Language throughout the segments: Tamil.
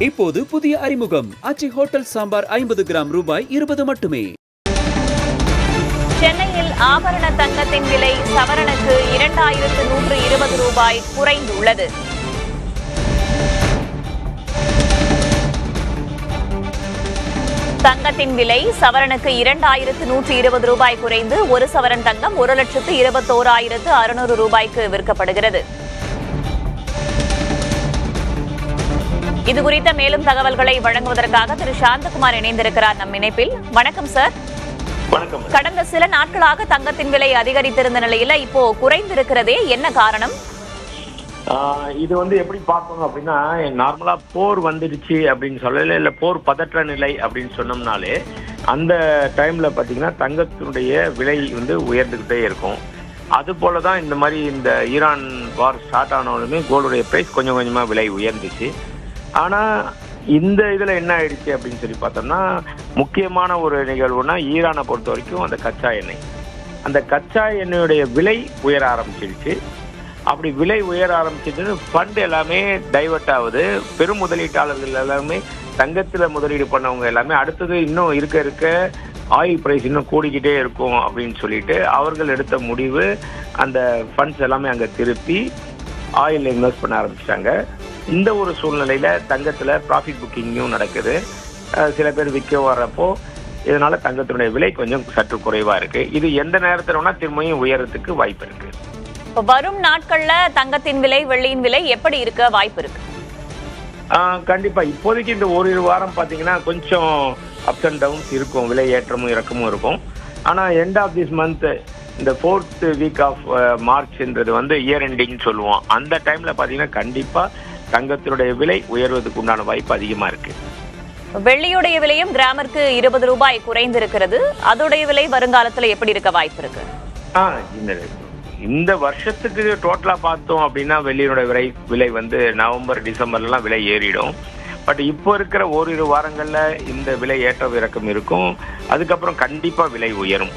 இப்போது புதிய அறிமுகம் ஆச்சி ஹோட்டல் சாம்பார் 50 கிராம் ரூபாய் 20 மட்டுமே. சென்னையில் ஆபரண தங்கத்தின் விலை சவரனுக்கு 2120 ரூபாய் குறைந்துள்ளது. தங்கத்தின் விலை சவரனுக்கு 2120 ரூபாய் குறைந்து ஒரு சவரன் தங்கம் 1,21,600 ரூபாய்க்கு விற்கப்படுகிறது. இதுகுறித்த மேலும் தகவல்களை வழங்குவதற்காக திரு சாந்தகுமார் இணைந்திருக்கிறார் நம் இணைப்பில். வணக்கம் சார். வணக்கம். கடந்த சில நாட்களாக தங்கத்தின் விலை அதிகரித்திருந்த நிலையில இப்போ குறைந்திருக்கிறதே, என்ன காரணம்? இது எப்படி பார்க்கணும் அப்படின்னா, நார்மலா போர் வந்துடுச்சு அப்படின்னு சொல்லல, இல்ல போர் பதற்ற நிலை அப்படின்னு சொன்னோம்னாலே அந்த டைம்ல பாத்தீங்கன்னா தங்கத்தினுடைய விலை உயர்ந்துகிட்டே இருக்கும். அது போலதான் இந்த மாதிரி இந்த ஈரான் வார் ஸ்டார்ட் ஆனாலுமே கோல்டுடைய பிரைஸ் கொஞ்சம் கொஞ்சமா விலை உயர்ந்துச்சு. ஆனா இந்த இதுல என்ன ஆயிடுச்சு அப்படின்னு சொல்லி பார்த்தோம்னா, முக்கியமான ஒரு நிகழ்வுனா ஈரானை பொறுத்த வரைக்கும் அந்த கச்சா எண்ணெய், அந்த கச்சா எண்ணெயுடைய விலை உயர ஆரம்பிச்சிடுச்சு. அப்படி விலை உயர ஆரம்பிச்சிட்டு ஃபண்ட் எல்லாமே டைவர்ட் ஆகுது. பெரும் முதலீட்டாளர்கள் எல்லாமே தங்கத்துல முதலீடு பண்ணவங்க எல்லாமே அடுத்தது இன்னும் இருக்க இருக்க ஆயில் பிரைஸ் இன்னும் கூடிக்கிட்டே இருக்கும் அப்படின்னு சொல்லிட்டு அவர்கள் எடுத்த முடிவு, அந்த ஃபண்ட்ஸ் எல்லாமே அங்க திருப்பி ஆயில் இன்வெஸ்ட் பண்ண ஆரம்பிச்சிட்டாங்க. இந்த ஒரு சூழ்நிலையில தங்கத்துல ப்ராஃபிட் புக்கிங்கும் நடக்குது. சில பேர் விற்க வர்றப்போ இதனால தங்கத்தினுடைய விலை கொஞ்சம் சற்று குறைவா இருக்கு. இது எந்த நேரத்துல வேணா திரும்பியும் உயரத்துக்கு வாய்ப்பு இருக்கு. வரும் நாட்கள்ல தங்கத்தின் விலை, வெள்ளியின் விலை எப்படி இருக்க வாய்ப்பு இருக்கு? கண்டிப்பா இப்போதைக்கு இந்த ஓரிரு வாரம் பாத்தீங்கன்னா கொஞ்சம் அப்ஸ் அண்ட் டவுன்ஸ் இருக்கும், விலை ஏற்றமும் இறக்கமும் இருக்கும். ஆனா எண்ட் ஆஃப் திஸ் மந்த், இந்த 4th வீக் ஆஃப் மார்ச்ன்றது இயர் எண்டிங் சொல்லுவோம். அந்த டைம்ல பாத்தீங்கன்னா கண்டிப்பா தங்கத்தினுடைய விலை உயர்வதற்கு உண்டான வாய்ப்பு அதிகமா இருக்கு. வெள்ளியுடைய விலையும் கிராமிற்கு 20 ரூபாய் குறைந்திருக்கிறது. அதோடைய விலை வருங்காலத்துல எப்படி இருக்க வாய்ப்பு இருக்கு? இந்த வருஷத்துக்கு டோட்டலா பார்த்தோம் அப்படின்னா வெள்ளியினுடைய விலை நவம்பர் டிசம்பர்லாம் விலை ஏறிடும். பட் இப்போ இருக்கிற ஓரிரு வாரங்கள்ல இந்த விலை ஏற்ற இறக்கம் இருக்கும். அதுக்கப்புறம் கண்டிப்பா விலை உயரும்.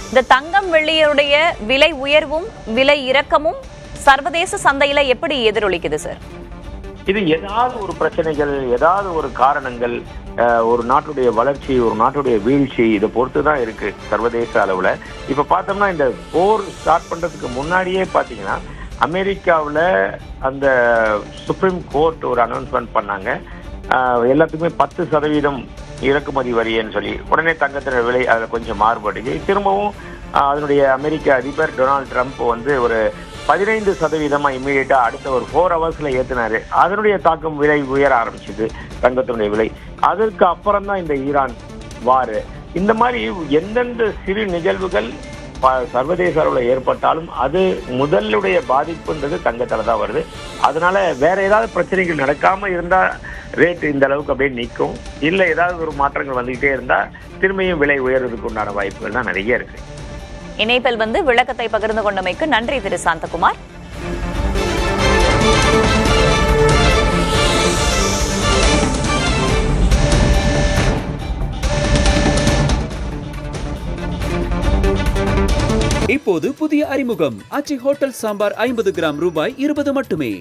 இந்த தங்கம் வெள்ளியுடைய விலை உயர்வும் விலை இறக்கமும் சர்வதேச சந்தையில எப்படி எதிரொலிக்குது சார்? இது ஏதாவது ஒரு பிரச்சனைகள், ஏதாவது ஒரு காரணங்கள், ஒரு நாட்டுடைய வளர்ச்சி, ஒரு நாட்டுடைய வீழ்ச்சி, இதை பொறுத்துதான் இருக்கு சர்வதேச அளவுல. இப்ப பார்த்தோம்னா இந்த போர் ஸ்டார்ட் பண்றதுக்கு முன்னாடியே பாத்தீங்கன்னா அமெரிக்காவில் அந்த சுப்ரீம் கோர்ட் ஒரு அனௌன்ஸ்மெண்ட் பண்ணாங்க. எல்லாத்துக்குமே 10% இறக்குமதி வரியன்னு சொல்லி. உடனே தங்கத்தின விலை அதில் கொஞ்சம் மாறுபடுது. திரும்பவும் அதனுடைய அமெரிக்க அதிபர் டொனால்டு ட்ரம்ப் ஒரு 15% இம்மீடியட்டா அடுத்த ஒரு 4 ஹவர்ஸ்ல ஏத்தினாரு. அதனுடைய தாக்கம் விலை உயர ஆரம்பிச்சது தங்கத்தினுடைய விலை. அதற்கு அப்புறம் தான் இந்த ஈரான் வார். இந்த மாதிரி எந்தெந்த சிறு நிகழ்வுகள் சர்வதேச அளவில் ஏற்பட்டாலும் அது முதலுடைய பாதிப்புன்றது தங்கத்துல தான் வருது. அதனால வேற ஏதாவது பிரச்சனைகள் நடக்காம இருந்தா ரேட் இந்த அளவுக்கு அப்படியே நிற்கும். இல்ல ஏதாவது ஒரு மாற்றங்கள் வந்துகிட்டே இருந்தா திரும்பியும் விலை உயர்றதுக்கு உண்டான வாய்ப்புகள் தான் நிறைய இருக்கு. இணைப்பில் விளக்கத்தை பகிர்ந்து கொண்டமைக்கு நன்றி திரு சாந்தகுமார். இப்போது புதிய அறிமுகம் ஆச்சி ஹோட்டல் சாம்பார் 50 கிராம் ரூபாய் 20 மட்டுமே.